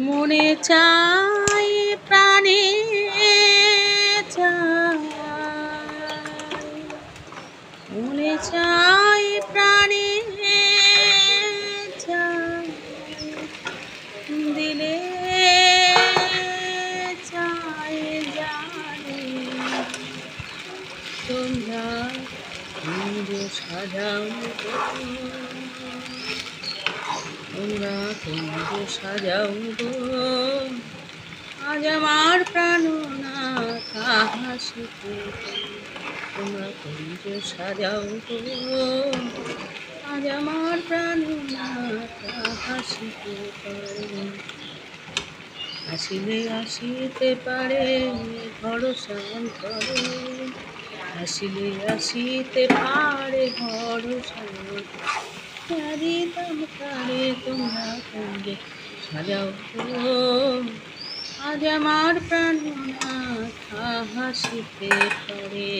মনে চাই প্রাণে চাই, মনে চাই প্রাণে চাই, দিলে চাই জানি তোমরা কুঞ্জ সাজাও গো, তোমরা কুঞ্জ সাজাও গো, আজ আমার প্রাণনাথ হাসিতে। তোমরা কুঞ্জ সাজাও গো, আজ আমার প্রাণনাথ হাসিতে পারে। আসিলে আসিতে পারে ভরসা অন্তরে, আসিলে আসিতে পারে ভরসা। দিতাম তারে তোমরা কুঞ্জ সাজাও গো, আজ আমার প্রাণনাথ হাসিতে পারে।